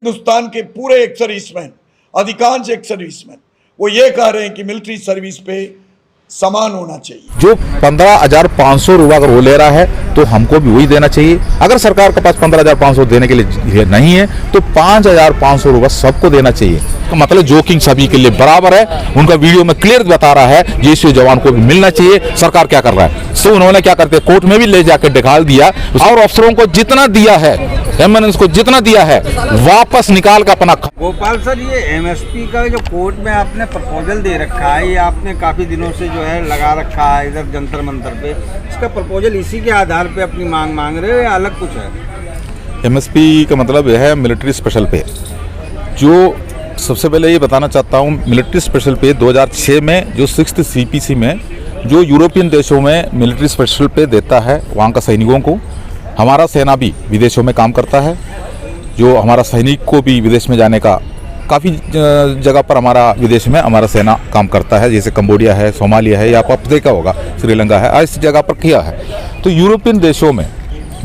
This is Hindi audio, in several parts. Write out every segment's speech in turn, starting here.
हिंदुस्तान के पूरे एक्स सर्विसमैन, अधिकांश एक्स सर्विसमैन वो ये कह रहे हैं कि मिलिट्री सर्विस पे समान होना चाहिए। जो 15,500 रुपये अगर वो ले रहा है तो हमको भी वही देना चाहिए। अगर सरकार के पास 15,500 देने के लिए नहीं है तो 5,500 रुपये सबको देना चाहिए। मतलब जोकिंग सभी के लिए बराबर है। उनका वीडियो में क्लियर बता रहा है जेसीओ जवान को भी मिलना चाहिए। सरकार क्या कर रहा है, तो उन्होंने क्या करते कोर्ट में भी ले जाकर निकाल दिया और अफसरों को जितना दिया है, एमएनएस को जितना दिया है वापस निकाल कर अपना। गोपाल सर, ये एमएसपी का जो कोर्ट में आपने प्रपोजल दे रखा है, ये आपने काफ़ी दिनों से जो है लगा रखा है इधर जंतर मंतर पे, इसका प्रपोजल इसी के आधार पे अपनी मांग रहे हो या अलग कुछ है? एमएसपी का मतलब यह है मिलिट्री स्पेशल पे। जो सबसे पहले ये बताना चाहता हूँ, मिलिट्री स्पेशल पे 2006 में जो 6th CPC में जो यूरोपियन देशों में मिलिट्री स्पेशल पे देता है वहाँ का सैनिकों को, हमारा सेना भी विदेशों में काम करता है। जो हमारा सैनिक को भी विदेश में जाने का काफ़ी जगह पर हमारा विदेश में हमारा सेना काम करता है, जैसे कंबोडिया है, सोमालिया है, या आप देखा होगा श्रीलंका है, इस जगह पर किया है। तो यूरोपियन देशों में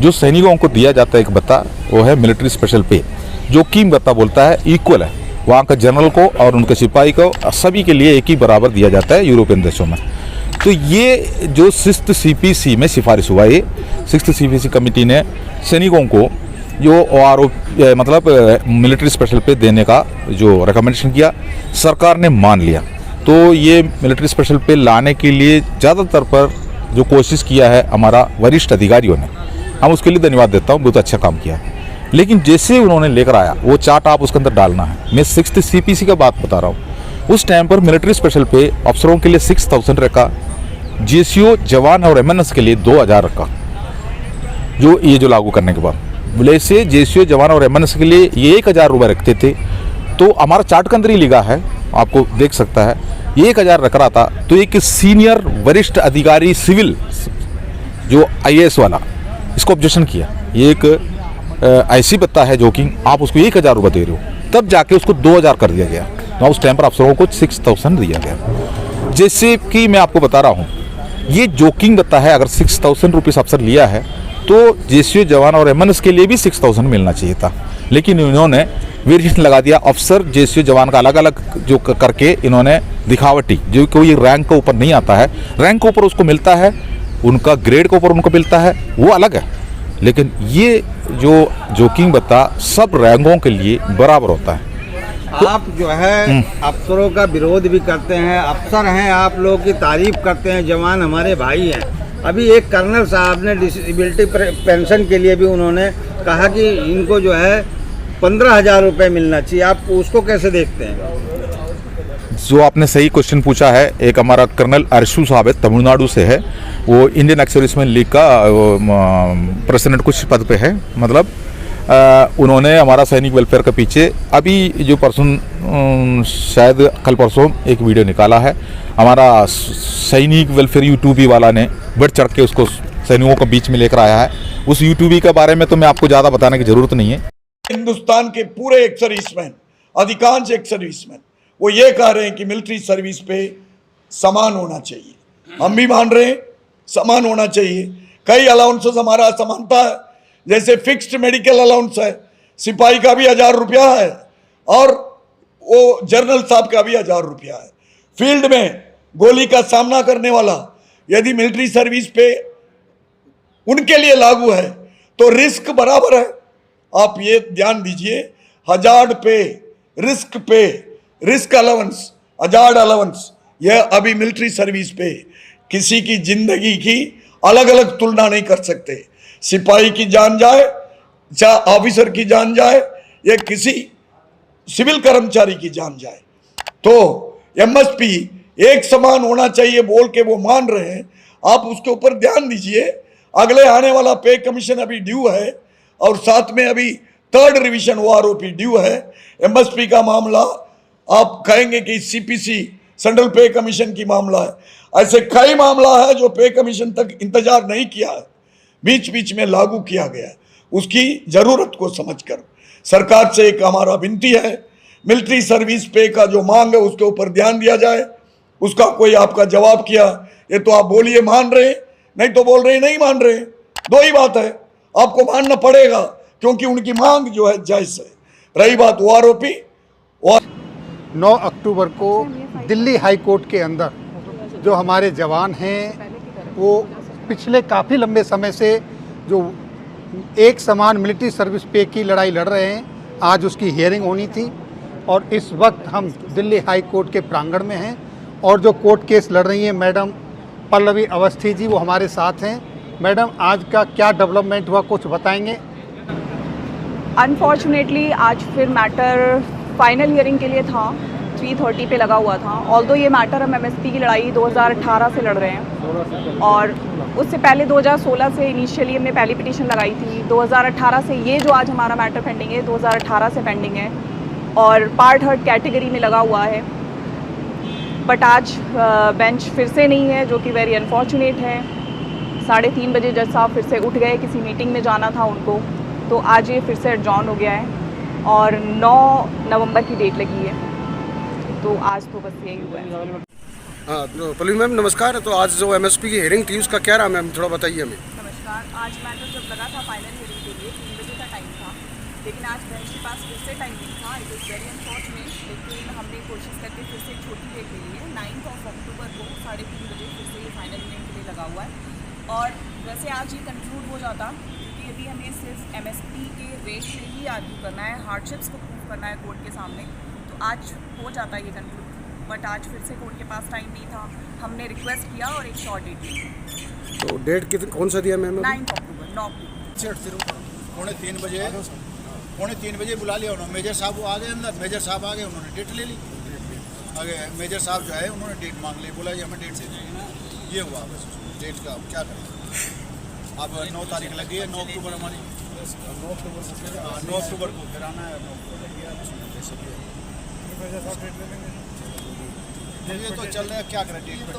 जो सैनिकों को दिया जाता है एक भत्ता, वो है मिलिट्री स्पेशल पे, जो कीम भत्ता बोलता है, इक्वल है वहाँ का जनरल को और उनके सिपाही को, सभी के लिए एक ही बराबर दिया जाता है यूरोपियन देशों में। तो ये जो 6th CPC में सिफारिश हुआ, ये 6th CPC कमेटी ने सैनिकों को जो ORO मतलब मिलिट्री स्पेशल पे देने का जो रिकमेंडेशन किया, सरकार ने मान लिया। तो ये मिलिट्री स्पेशल पे लाने के लिए ज़्यादातर पर जो कोशिश किया है हमारा वरिष्ठ अधिकारियों ने, हम उसके लिए धन्यवाद देता हूँ, बहुत अच्छा काम किया। लेकिन जैसे उन्होंने लेकर आया वो चार्ट आप उसके अंदर डालना है। मैं 6th CPC का बात बता रहा हूँ। उस टाइम पर मिलिट्री स्पेशल पे अफसरों के लिए 6,000 रखा, जेसीओ जवान और एमएनएस के लिए 2,000 रखा। जो ये जो लागू करने के बाद बोले से जेसीओ जवान और एमएनएस के लिए ये 1,000 रुपये रखते थे। तो हमारा चार्ट के अंदर ही लिखा है, आपको देख सकता है, ये 1,000 रख रहा था। तो एक सीनियर वरिष्ठ अधिकारी सिविल जो IAS वाला, इसको ऑब्जेक्शन किया। ये एक ऐसी बत्ता है जो कि आप उसको 1,000 रुपये दे रहे हो, तब जाके उसको 2,000 कर दिया गया। तो उस टाइम पर अफसरों को 6,000 दिया गया। जैसे कि मैं आपको बता रहा हूँ, ये जोकिंग बत्ता है। अगर 6,000 रुपीज़ अफसर लिया है तो जेसीओ जवान और एमएनएस के लिए भी 6,000 मिलना चाहिए था। लेकिन इन्होंने वेरिएशन लगा दिया, अफसर जेसीओ जवान का अलग अलग जो करके इन्होंने दिखावटी, जो कोई रैंक के ऊपर नहीं आता है, रैंक के ऊपर उसको मिलता है, उनका ग्रेड के ऊपर उनको मिलता है, वो अलग है। लेकिन ये जो जोकिंग बत्ता सब रैंकों के लिए बराबर होता है। आप जो है अफसरों का विरोध भी करते हैं, अफसर हैं, आप लोगों की तारीफ करते हैं, जवान हमारे भाई हैं। अभी एक कर्नल साहब ने डिसेबिलिटी पेंशन के लिए भी उन्होंने कहा कि इनको जो है 15,000 रुपये मिलना चाहिए। आप उसको कैसे देखते हैं? जो आपने सही क्वेश्चन पूछा है, एक हमारा कर्नल अर्शु साहब है, तमिलनाडु से है, वो इंडियन एक्स सर्विसमैन लीग का प्रेसिडेंट कुछ पद पे है। मतलब उन्होंने हमारा सैनिक वेलफेयर के पीछे अभी जो परसों शायद कल परसों एक वीडियो निकाला है, हमारा सैनिक वेलफेयर यूट्यूबी वाला ने बढ़ चढ़ के उसको सैनिकों के बीच में लेकर आया है। उस यूट्यूबी के बारे में तो मैं आपको ज़्यादा बताने की ज़रूरत नहीं है। हिंदुस्तान के पूरे एक्स सर्विसमैन, अधिकांश एक्स सर्विसमैन वो ये कह रहे हैं कि मिलिट्री सर्विस पे समान होना चाहिए। हम भी मान रहे हैं समान होना चाहिए। कई अलाउंसेस हमारा असमानता है, जैसे फिक्स्ड मेडिकल अलाउंस है, सिपाही का भी 1,000 रुपया है और वो जनरल साहब का भी 1,000 रुपया है। फील्ड में गोली का सामना करने वाला यदि मिलिट्री सर्विस पे उनके लिए लागू है तो रिस्क बराबर है। आप ये ध्यान दीजिए, 1,000 पे रिस्क अलाउंस, 1,000 अलाउंस, यह अभी मिलिट्री सर्विस पे किसी की जिंदगी की अलग अलग तुलना नहीं कर सकते। सिपाही की जान जाए, चाहे ऑफिसर की जान जाए, या किसी सिविल कर्मचारी की जान जाए, तो एमएसपी एक समान होना चाहिए बोल के वो मान रहे हैं। आप उसके ऊपर ध्यान दीजिए। अगले आने वाला पे कमीशन अभी ड्यू है और साथ में अभी 3rd रिवीजन OROP ड्यू है। एमएसपी का मामला आप कहेंगे कि CPC सेंट्रल पे कमीशन की मामला है। ऐसे कई मामला है जो पे कमीशन तक इंतजार नहीं किया है, बीच बीच में लागू किया गया है। उसकी जरूरत को समझकर सरकार से एक हमारा विनती है, मिलिट्री सर्विस पे का जो मांग है उसके ऊपर ध्यान दिया जाए। उसका कोई आपका जवाब किया, ये तो आप बोलिए मान रहे, नहीं तो बोल रहे नहीं मान रहे, दो ही बात है। आपको मानना पड़ेगा क्योंकि उनकी मांग जो है जायज़ है। रही बात OROP, 9 अक्टूबर को दिल्ली हाई कोर्ट के अंदर जो हमारे जवान हैं वो पिछले काफ़ी लंबे समय से जो एक समान मिलिट्री सर्विस पे की लड़ाई लड़ रहे हैं, आज उसकी हियरिंग होनी थी और इस वक्त हम दिल्ली हाई कोर्ट के प्रांगण में हैं और जो कोर्ट केस लड़ रही हैं मैडम पल्लवी अवस्थी जी, वो हमारे साथ हैं। मैडम, आज का क्या डेवलपमेंट हुआ, कुछ बताएंगे? अनफॉर्चुनेटली आज फिर मैटर फाइनल हियरिंग के लिए था, 3:30 पे लगा हुआ था। ऑल्दो ये मैटर हम MSP की लड़ाई 2018 से लड़ रहे हैं और उससे पहले 2016 से इनिशियली हमने पहली पिटीशन लगाई थी। 2018 से ये जो आज हमारा मैटर पेंडिंग है 2018 से पेंडिंग है और पार्ट हर्ट कैटेगरी में लगा हुआ है। बट आज बेंच फिर से नहीं है, जो कि वेरी अनफॉर्चुनेट है। 3:30 बजे जज साहब फिर से उठ गए, किसी मीटिंग में जाना था उनको, तो आज ये फिर से एडजॉर्न हो गया है और 9 नवंबर की डेट लगी है। तो आज तो बस यही हुआ है। हाँ, तो पल्लवी मैम नमस्कार। तो आज जो MSP की हियरिंग थी उसका क्या रहा मैम, थोड़ा बताइए हमें। नमस्कार। आज मैटर जब लगा था फाइनल हियरिंग के लिए 3 बजे का टाइम था, लेकिन आज बेंच के पास फिर से टाइम नहीं था। इट इज़ वेरी अनफॉर्चुनेट, लेकिन हमने कोशिश करके फिर से एक छोटी डेट ले ली है। 9 अक्टूबर को 3:30 बजे फिर से ये फाइनल हियरिंग के लिए लगा हुआ है। और वैसे आज ये कंक्लूड हो जाता क्योंकि यदि हमें सिर्फ MSP के रेट से ही आर्ग्यू करना है, हार्डशिप्स को प्रूव करना है कोर्ट के सामने, तो आज हो जाता ये कंक्लूड। बट आज फिर से कोर्ट के पास टाइम नहीं था, हमने रिक्वेस्ट किया और एक शॉर्ट डेट ली। तो डेट कौन सा दिया मैम? 9 अक्टूबर 9 अक्टूबर। 3:30 बजे बुला लिया उन्होंने। मेजर साहब वो आ गए अंदर, मेजर साहब आ गए, उन्होंने डेट ले ली। आगे मेजर साहब जो है उन्होंने डेट मांग ली, बोला जी हमें डेट से चाहिए। ये हुआ बस, डेट का क्या करें। अब 9 तारीख लगी है, 9 अक्टूबर हमारी, 9 अक्टूबर को फिर आना है। 9 अक्टूबर लगी है, ये तो चल रहा है, क्या करें डेट तो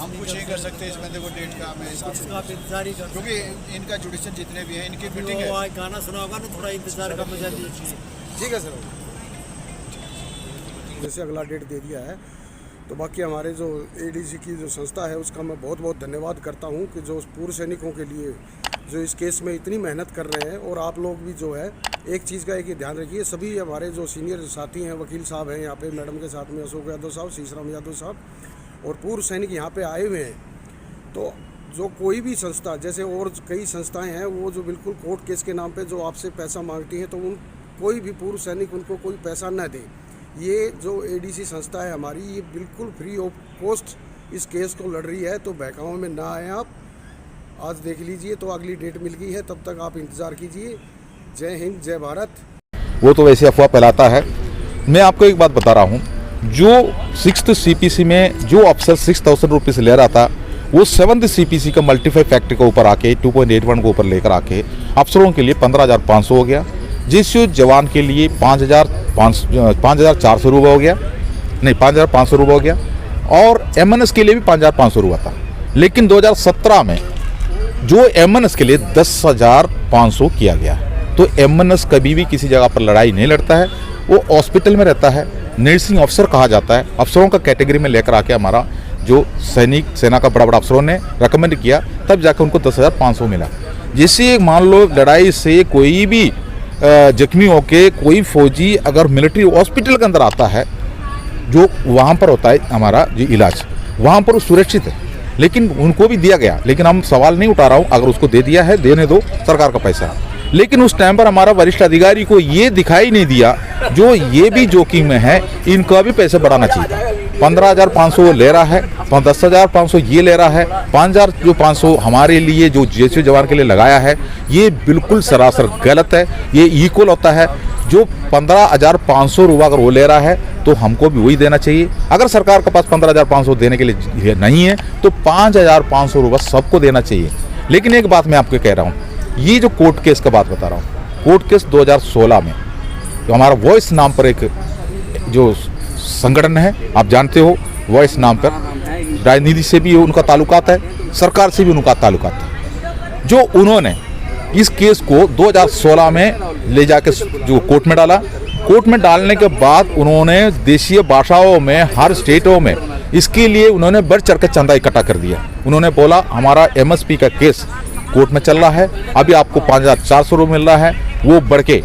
हम कुछ नहीं कर सकते इसमें। देखो डेट का हमें इंतजार ही कर, क्योंकि इनका जुडिशियल जितने भी हैं इनकी मीटिंग है। गाना सुना होगा ना, थोड़ा इंतजार का मजा लीजिए। ठीक है सर, जैसे अगला डेट दे दिया है तो बाकी हमारे जो ADC की जो संस्था है उसका मैं बहुत बहुत धन्यवाद करता हूँ कि जो पूर्व सैनिकों के लिए जो इस केस में इतनी मेहनत कर रहे हैं। और आप लोग भी जो है एक चीज़ का एक ही ध्यान रखिए, सभी हमारे जो सीनियर साथी हैं, वकील साहब हैं यहाँ पे, मैडम के साथ में अशोक यादव साहब, शीशराम यादव साहब और पूर्व सैनिक यहाँ पे आए हुए हैं। तो जो कोई भी संस्था, जैसे और कई संस्थाएं हैं, वो जो बिल्कुल कोर्ट केस के नाम पे जो आपसे पैसा मांगती हैं, तो उन कोई भी पूर्व सैनिक उनको कोई पैसा न दे। ये जो ADC संस्था है हमारी, ये बिल्कुल फ्री ऑफ कॉस्ट इस केस को लड़ रही है। तो बहकाओं में ना आए आप, आज देख लीजिए। तो अगली डेट मिल गई है, तब तक आप इंतज़ार कीजिए। जय हिंद, जय भारत। वो तो वैसे अफवाह फैलाता है। मैं आपको एक बात बता रहा हूँ, जो 6th CPC में जो अफसर 6,000 रुपीज़ ले रहा था, वो 7th CPC का मल्टीफाई फैक्टर के ऊपर आके 2.81 के ऊपर लेकर आके अफसरों के लिए 15,500 हो गया। JCO जवान के लिए 5,400 रुपये हो गया, नहीं 5,500 रुपये हो गया, और MNS के लिए भी 5,500 रुपये था। लेकिन 2017 में जो MNS के लिए 10,500 किया गया। तो MNS कभी भी किसी जगह पर लड़ाई नहीं लड़ता है, वो हॉस्पिटल में रहता है, नर्सिंग अफसर कहा जाता है। अफसरों का कैटेगरी में लेकर आके हमारा जो सेना का बड़ा बड़ा अफसरों ने रिकमेंड किया, तब जाकर उनको 10,500 मिला। जैसे मान लो लड़ाई से कोई भी जख्मी होके कोई फौजी अगर मिलिट्री हॉस्पिटल के अंदर आता है, जो वहाँ पर होता है हमारा जो इलाज, वहाँ पर वो सुरक्षित है, लेकिन उनको भी दिया गया। लेकिन हम सवाल नहीं उठा रहा हूँ, अगर उसको दे दिया है देने दो, सरकार का पैसा। लेकिन उस टाइम पर हमारा वरिष्ठ अधिकारी को ये दिखाई नहीं दिया, जो ये भी जोखिम में है, इनका भी पैसे बढ़ाना चाहिए। 15,500 वो ले रहा है, 10,500 ये ले रहा है, 5,500 हमारे लिए जो JCO जवान के लिए लगाया है, ये बिल्कुल सरासर गलत है। ये इक्वल होता है, जो 15,500 रुपये अगर वो ले रहा है तो हमको भी वही देना चाहिए। अगर सरकार के पास 15,500 देने के लिए नहीं है तो 5,500 रुपये सबको देना चाहिए। लेकिन एक बात मैं आपको कह रहा हूँ, ये जो कोर्ट केस का बात बता रहा हूँ, कोर्ट केस 2016 में जो हमारा वॉइस नाम पर एक जो संगठन है, आप जानते हो, वॉइस नाम पर राजनीति से भी उनका ताल्लुकात है, सरकार से भी उनका ताल्लुकात है। जो उन्होंने इस केस को 2016 में ले जाके जो कोर्ट में डाला, कोर्ट में डालने के बाद उन्होंने देशीय भाषाओं में हर स्टेटों में इसके लिए उन्होंने बढ़ चढ़ के चंदा इकट्ठा कर दिया। उन्होंने बोला हमारा MSP का केस कोर्ट में चल रहा है, अभी आपको 5,400 रुपये मिल रहा है, वो बढ़ के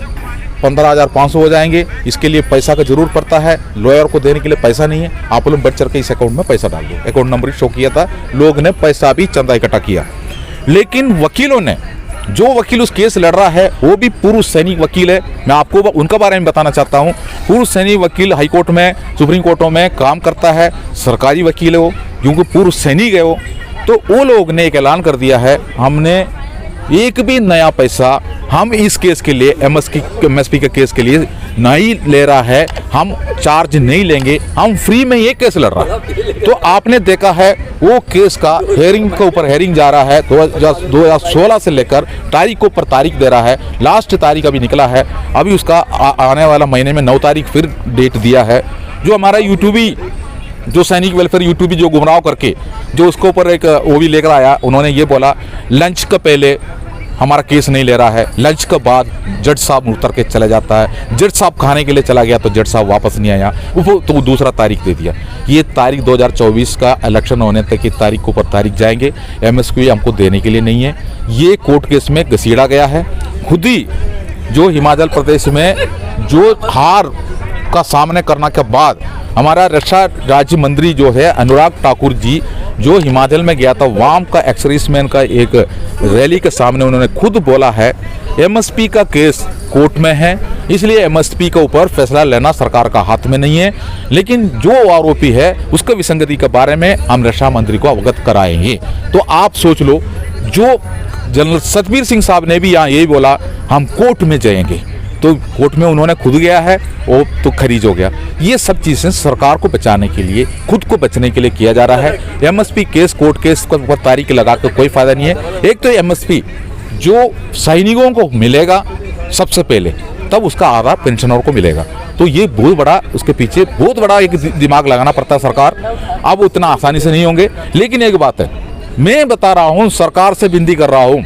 15,500 हो जाएंगे। इसके लिए पैसा का जरूर पड़ता है, लॉयर को देने के लिए पैसा नहीं है। आप लोग बढ़ चढ़ के इस अकाउंट में पैसा डाल दो। अकाउंट नंबर शो किया था, लोग ने पैसा भी चंदा इकट्ठा किया। लेकिन वकीलों ने, जो वकील उस केस लड़ रहा है वो भी पूर्व सैनिक वकील है। मैं आपको उनका बारे में बताना चाहता हूँ। पूर्व सैनिक वकील हाई कोर्ट में, सुप्रीम कोर्टों में काम करता है, सरकारी वकील है वो, क्योंकि पूर्व सैनिक है वो। तो वो लोग ने एक ऐलान कर दिया है, हमने एक भी नया पैसा हम इस केस के लिए, एमएसपी के केस के लिए नहीं ले रहा है, हम चार्ज नहीं लेंगे, हम फ्री में ये केस लड़ रहा है। तो आपने देखा है वो केस का हेयरिंग के ऊपर हेयरिंग जा रहा है, 2016 से लेकर तारीख के ऊपर तारीख दे रहा है। लास्ट तारीख अभी निकला है, अभी उसका आने वाला महीने में 9 तारीख फिर डेट दिया है। जो हमारा यूट्यूबी, जो सैनिक वेलफेयर यूट्यूबी जो गुमराह करके जो उसके ऊपर एक वो भी लेकर आया, उन्होंने ये बोला लंच का पहले हमारा केस नहीं ले रहा है, लंच के बाद जज साहब उतर के चला जाता है, जज साहब खाने के लिए चला गया तो जज साहब वापस नहीं आया, वो तो दूसरा तारीख दे दिया। ये तारीख 2024 का इलेक्शन होने तक की तारीख के ऊपर तारीख जाएंगे। एमएसपी हमको देने के लिए नहीं है, ये कोर्ट केस में घसीड़ा गया है। खुद ही जो हिमाचल प्रदेश में जो हार का सामना करने के बाद हमारा रक्षा राज्य मंत्री जो है अनुराग ठाकुर जी, जो हिमाचल में गया था, वहाँ का एक्सर्विसमैन का एक रैली के सामने उन्होंने खुद बोला है एमएसपी का केस कोर्ट में है, इसलिए एमएसपी के ऊपर फैसला लेना सरकार का हाथ में नहीं है। लेकिन जो आरोपी है उसके विसंगति के बारे में हम रक्षा मंत्री को अवगत कराएंगे। तो आप सोच लो, जो जनरल सतबीर सिंह साहब ने भी यहाँ यही बोला हम कोर्ट में जाएंगे, तो कोर्ट में उन्होंने खुद गया है, वो तो खरीज हो गया। ये सब चीज़ें सरकार को बचाने के लिए, खुद को बचने के लिए किया जा रहा है। एमएसपी केस, कोर्ट केस पर तारीख लगा कर कोई फायदा नहीं है। एक तो एमएसपी जो सैनिकों को मिलेगा सबसे पहले, तब उसका आधा पेंशनरों को मिलेगा। तो ये बहुत बड़ा, उसके पीछे बहुत बड़ा एक दिमाग लगाना पड़ता है सरकार। अब उतना आसानी से नहीं होंगे। लेकिन एक बात है, मैं बता रहा हूँ, सरकार से विनती कर रहा हूँ,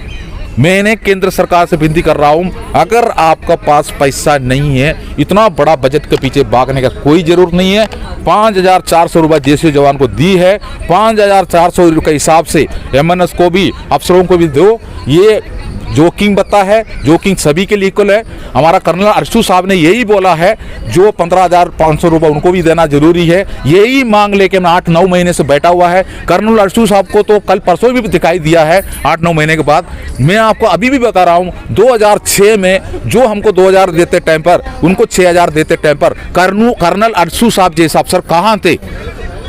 मैंने केंद्र सरकार से विनती कर रहा हूं, अगर आपका पास पैसा नहीं है, इतना बड़ा बजट के पीछे भागने का कोई जरूरत नहीं है। 5,400 रुपये जेसीओ जवान को दी है, 5,400 रुपये के हिसाब से एमएनएस को भी, अफसरों को भी दो। ये जोकिंग बता है, जोकिंग सभी के लिए इक्वल है। हमारा कर्नल अर्शू साहब ने यही बोला है, जो 15,500 रुपये उनको भी देना जरूरी है। यही मांग लेके मैं 8-9 महीने से बैठा हुआ है। कर्नल अर्शू साहब को तो कल परसों भी दिखाई दिया है 8-9 महीने के बाद। मैं आपको अभी भी बता रहा हूँ, 2006 में जो हमको 2,000 देते टाइम पर, उनको 6,000 देते टाइम पर कर्नल अर्शू साहब जैसे अफसर कहाँ थे,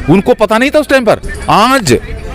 उनको पता नहीं था उस टाइम पर।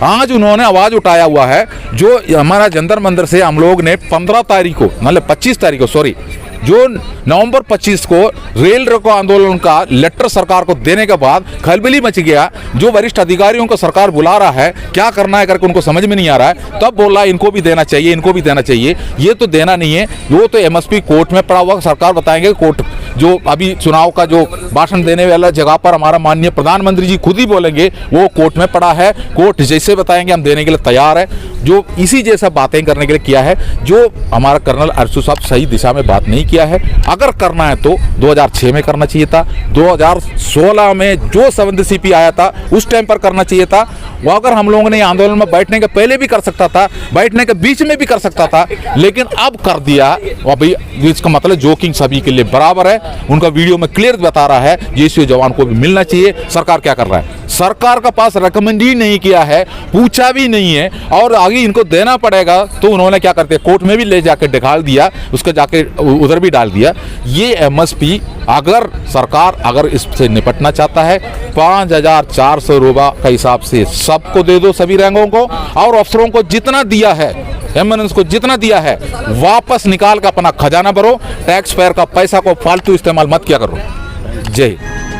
आज उन्होंने आवाज उठाया हुआ है। जो हमारा जंतर मंदिर से हम लोग ने 15 तारीख को, मतलब 25 तारीख को, सॉरी, जो नवंबर 25 को रेल रोको आंदोलन का लेटर सरकार को देने के बाद खलबली मच गया। जो वरिष्ठ अधिकारियों को सरकार बुला रहा है, क्या करना है करके उनको समझ में नहीं आ रहा है, तब बोला इनको भी देना चाहिए, इनको भी देना चाहिए। ये तो देना नहीं है, वो तो एमएसपी कोर्ट में पड़ा हुआ, सरकार बताएंगे। कोर्ट जो अभी चुनाव का जो भाषण देने वाला जगह पर हमारा माननीय प्रधानमंत्री जी खुद ही बोलेंगे वो कोर्ट में पड़ा है, कोर्ट जैसे बताएंगे हम देने के लिए तैयार है। जो इसी जैसा बातें करने के लिए किया है, जो हमारा कर्नल अर्शू साहब सही दिशा में बात नहीं किया है। अगर करना है तो 2006 में करना चाहिए था, 2016 में जो 7th CP आया था उस टाइम पर करना चाहिए था। वो अगर हम लोगों ने आंदोलन में बैठने के पहले भी कर सकता था, बैठने के बीच में भी कर सकता था, लेकिन अब कर दिया। अभी इसका मतलब जोकिंग सभी के लिए बराबर है। उनका वीडियो में क्लियर बता रहा है जेसीओ जवान को भी मिलना चाहिए। सरकार क्या कर रहा है, सरकार का पास रिकमेंड ही नहीं किया है, पूछा भी नहीं है, और आगे इनको देना पड़ेगा। तो उन्होंने क्या करते, कोर्ट में भी ले जाकर दिखाल दिया, उसको जाके उधर भी डाल दिया। ये एमएसपी अगर सरकार अगर इससे निपटना चाहता है, 5,400 रुपये का हिसाब से सबको दे दो, सभी रैंकों को, और अफसरों को जितना दिया है, एमएनएस को जितना दिया है, वापस निकाल कर अपना खजाना भरो। टैक्स पेयर का पैसा को फालतू इस्तेमाल मत किया करो। जय हिंद।